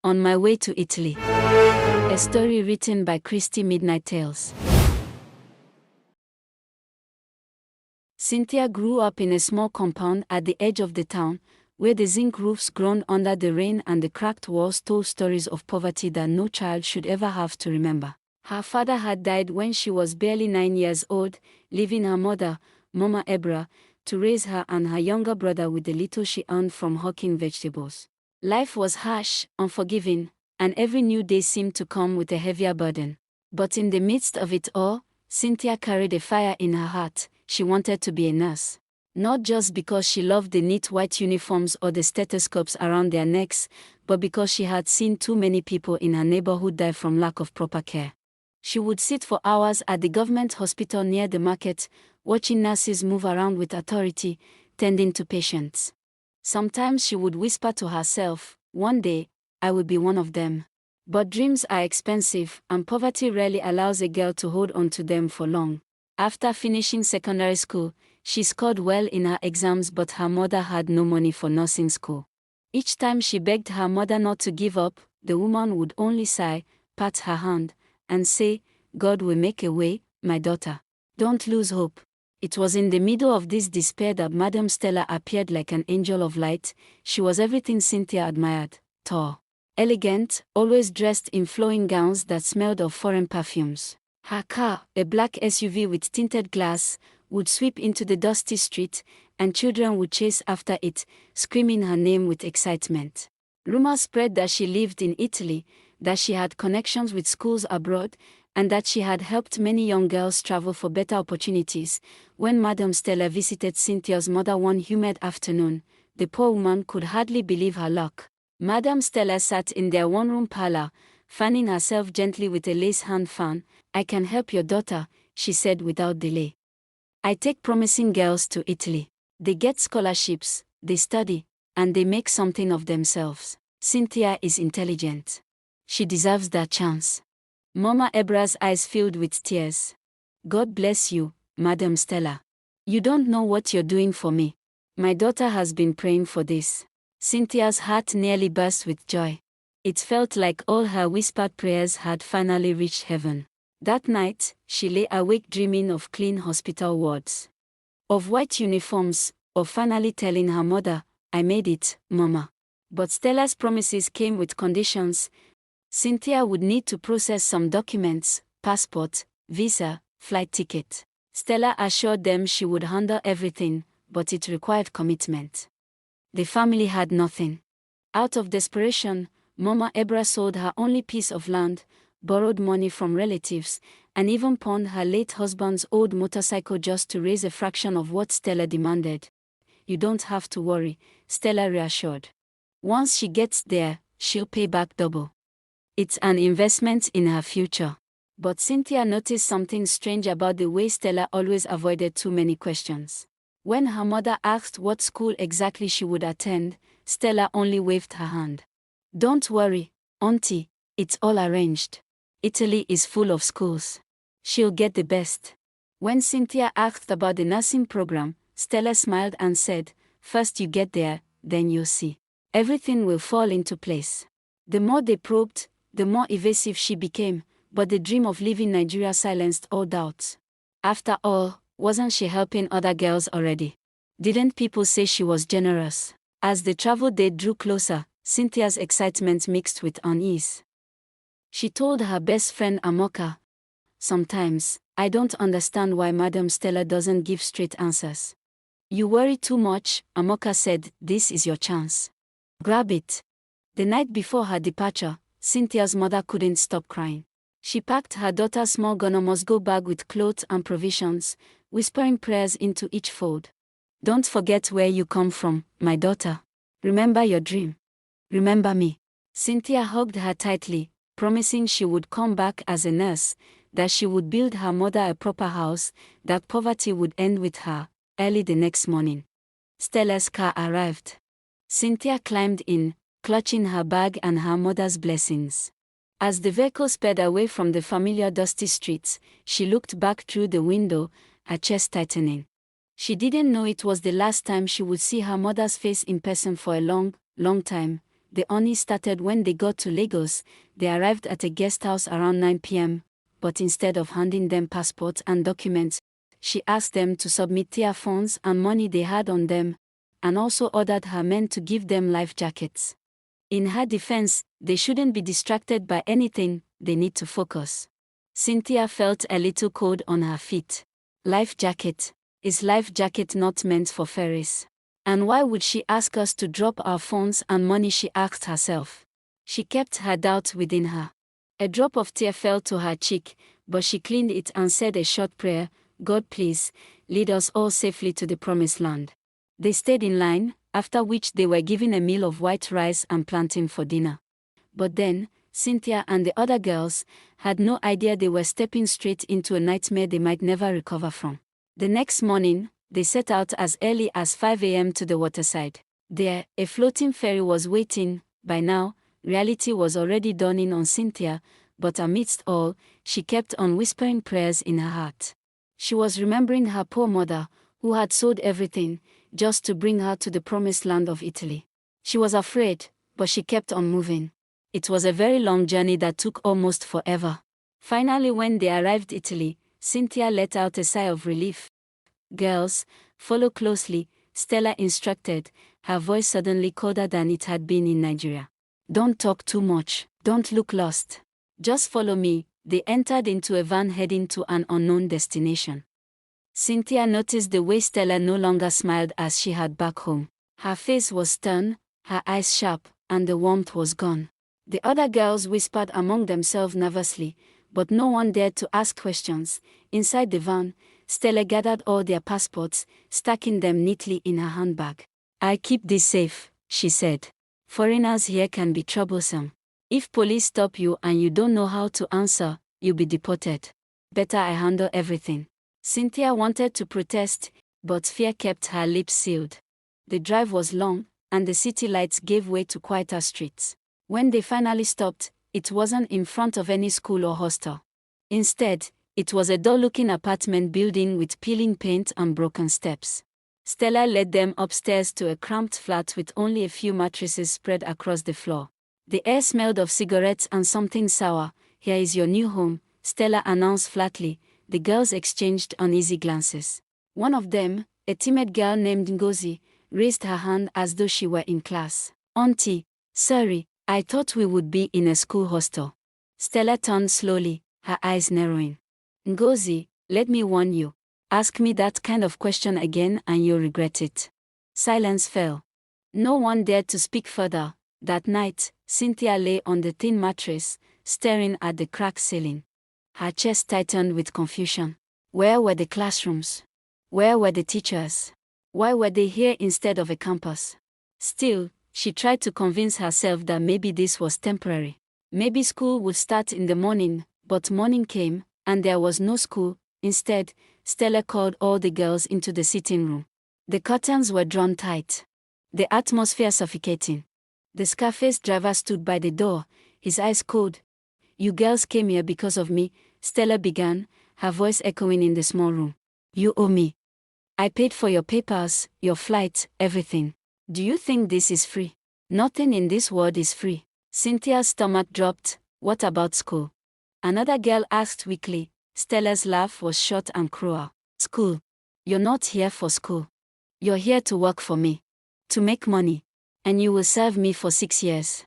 On My Way to Italy. A story written by Christy Midnight Tales. Cynthia grew up in a small compound at the edge of the town, where the zinc roofs groaned under the rain and the cracked walls told stories of poverty that no child should ever have to remember. Her father had died when she was barely 9 years old, leaving her mother, Mama Ebra, to raise her and her younger brother with the little she earned from hawking vegetables. Life was harsh, unforgiving, and every new day seemed to come with a heavier burden. But in the midst of it all, Cynthia carried a fire in her heart. She wanted to be a nurse. Not just because she loved the neat white uniforms or the stethoscopes around their necks, but because she had seen too many people in her neighborhood die from lack of proper care. She would sit for hours at the government hospital near the market, watching nurses move around with authority, tending to patients. Sometimes she would whisper to herself, "One day, I will be one of them." But dreams are expensive, and poverty rarely allows a girl to hold on to them for long. After finishing secondary school, she scored well in her exams, but her mother had no money for nursing school. Each time she begged her mother not to give up, the woman would only sigh, pat her hand, and say, "God will make a way, my daughter. Don't lose hope." It was in the middle of this despair that Madame Stella appeared like an angel of light. She was everything Cynthia admired: tall, elegant, always dressed in flowing gowns that smelled of foreign perfumes. Her car, a black SUV with tinted glass, would sweep into the dusty street, and children would chase after it, screaming her name with excitement. Rumors spread that she lived in Italy, that she had connections with schools abroad, and that she had helped many young girls travel for better opportunities. When Madame Stella visited Cynthia's mother one humid afternoon, the poor woman could hardly believe her luck. Madame Stella sat in their one-room parlor, fanning herself gently with a lace hand fan. "I can help your daughter," she said without delay. "I take promising girls to Italy. They get scholarships, they study, and they make something of themselves. Cynthia is intelligent. She deserves that chance." Mama Ebra's eyes filled with tears. "God bless you, Madame Stella. You don't know what you're doing for me. My daughter has been praying for this." Cynthia's heart nearly burst with joy. It felt like all her whispered prayers had finally reached heaven. That night, she lay awake dreaming of clean hospital wards, of white uniforms, of finally telling her mother, "I made it, Mama." But Stella's promises came with conditions. Cynthia would need to process some documents: passport, visa, flight ticket. Stella assured them she would handle everything, but it required commitment. The family had nothing. Out of desperation, Mama Ebra sold her only piece of land, borrowed money from relatives, and even pawned her late husband's old motorcycle just to raise a fraction of what Stella demanded. "You don't have to worry," Stella reassured. "Once she gets there, she'll pay back double. It's an investment in her future." But Cynthia noticed something strange about the way Stella always avoided too many questions. When her mother asked what school exactly she would attend, Stella only waved her hand. "Don't worry, Auntie, it's all arranged. Italy is full of schools. She'll get the best." When Cynthia asked about the nursing program, Stella smiled and said, "First you get there, then you'll see. Everything will fall into place." The more they probed, the more evasive she became, but the dream of leaving Nigeria silenced all doubts. After all, wasn't she helping other girls already? Didn't people say she was generous? As the travel date drew closer, Cynthia's excitement mixed with unease. She told her best friend Amoka, "Sometimes, I don't understand why Madame Stella doesn't give straight answers." "You worry too much," Amoka said. "This is your chance. Grab it." The night before her departure, Cynthia's mother couldn't stop crying. She packed her daughter's small Gonomosgo bag with clothes and provisions, whispering prayers into each fold. "Don't forget where you come from, my daughter. Remember your dream. Remember me." Cynthia hugged her tightly, promising she would come back as a nurse, that she would build her mother a proper house, that poverty would end with her. Early the next morning, Stella's car arrived. Cynthia climbed in, clutching her bag and her mother's blessings. As the vehicle sped away from the familiar dusty streets, she looked back through the window, her chest tightening. She didn't know it was the last time she would see her mother's face in person for a long, long time. The only started when they got to Lagos. They arrived at a guest house around 9 p.m., but instead of handing them passports and documents, she asked them to submit their phones and money they had on them, and also ordered her men to give them life jackets. In her defense, they shouldn't be distracted by anything, they need to focus. Cynthia felt a little cold on her feet. Life jacket? Is life jacket not meant for ferries? And why would she ask us to drop our phones and money, she asked herself. She kept her doubt within her. A drop of tear fell to her cheek, but she cleaned it and said a short prayer, God please, lead us all safely to the promised land. They stayed in line, after which they were given a meal of white rice and plantain for dinner. But then, Cynthia and the other girls had no idea they were stepping straight into a nightmare they might never recover from. The next morning, they set out as early as 5 a.m. to the waterside. There, a floating ferry was waiting. By now, reality was already dawning on Cynthia, but amidst all, she kept on whispering prayers in her heart. She was remembering her poor mother, who had sold everything, just to bring her to the promised land of Italy. She was afraid, but she kept on moving. It was a very long journey that took almost forever. Finally, when they arrived Italy, Cynthia let out a sigh of relief. Girls, follow closely, Stella instructed, her voice suddenly colder than it had been in Nigeria. Don't talk too much, don't look lost. Just follow me. They entered into a van heading to an unknown destination. Cynthia noticed the way Stella no longer smiled as she had back home. Her face was stern, her eyes sharp, and the warmth was gone. The other girls whispered among themselves nervously, but no one dared to ask questions. Inside the van, Stella gathered all their passports, stacking them neatly in her handbag. I keep this safe, she said. Foreigners here can be troublesome. If police stop you and you don't know how to answer, you'll be deported. Better I handle everything. Cynthia wanted to protest, but fear kept her lips sealed. The drive was long, and the city lights gave way to quieter streets. When they finally stopped, it wasn't in front of any school or hostel. Instead, it was a dull-looking apartment building with peeling paint and broken steps. Stella led them upstairs to a cramped flat with only a few mattresses spread across the floor. The air smelled of cigarettes and something sour. Here is your new home, Stella announced flatly. The girls exchanged uneasy glances. One of them, a timid girl named Ngozi, raised her hand as though she were in class. Auntie, sorry, I thought we would be in a school hostel. Stella turned slowly, her eyes narrowing. Ngozi, let me warn you. Ask me that kind of question again and you'll regret it. Silence fell. No one dared to speak further. That night, Cynthia lay on the thin mattress, staring at the cracked ceiling. Her chest tightened with confusion. Where were the classrooms? Where were the teachers? Why were they here instead of a campus? Still, she tried to convince herself that maybe this was temporary. Maybe school would start in the morning, but morning came, and there was no school. Instead, Stella called all the girls into the sitting room. The curtains were drawn tight. The atmosphere suffocating. The Scarface driver stood by the door, his eyes cold. You girls came here because of me, Stella began, her voice echoing in the small room. You owe me. I paid for your papers, your flight, everything. Do you think this is free? Nothing in this world is free. Cynthia's stomach dropped. What about school? Another girl asked weakly. Stella's laugh was short and cruel. School? You're not here for school. You're here to work for me. To make money. And you will serve me for 6 years.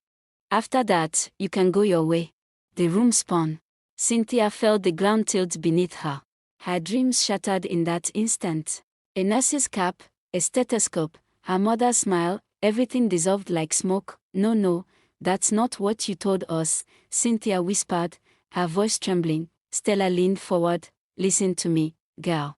After that, you can go your way. The room spun. Cynthia felt the ground tilt beneath her. Her dreams shattered in that instant. A nurse's cap, a stethoscope, her mother's smile, everything dissolved like smoke. No, no, that's not what you told us, Cynthia whispered, her voice trembling. Stella leaned forward. Listen to me, girl.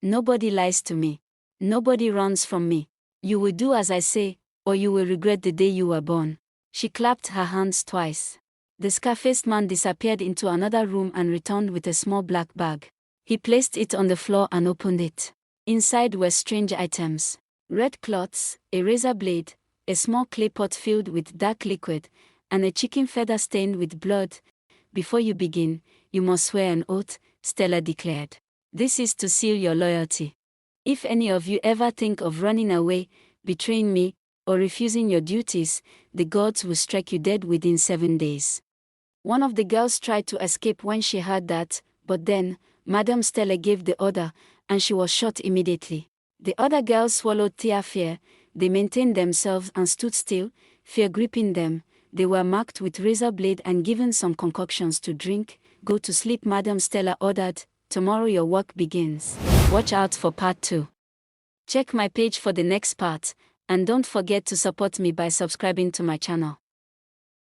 Nobody lies to me. Nobody runs from me. You will do as I say, or you will regret the day you were born. She clapped her hands twice. The scar-faced man disappeared into another room and returned with a small black bag. He placed it on the floor and opened it. Inside were strange items. Red cloths, a razor blade, a small clay pot filled with dark liquid, and a chicken feather stained with blood. Before you begin, you must swear an oath, Stella declared. This is to seal your loyalty. If any of you ever think of running away, betraying me, or refusing your duties, the gods will strike you dead within 7 days. One of the girls tried to escape when she heard that, but then, Madame Stella gave the order, and she was shot immediately. The other girls swallowed fear. They maintained themselves and stood still, fear gripping them. They were marked with razor blade and given some concoctions to drink. Go to sleep, Madame Stella ordered. Tomorrow your work begins. Watch out for part 2. Check my page for the next part, and don't forget to support me by subscribing to my channel.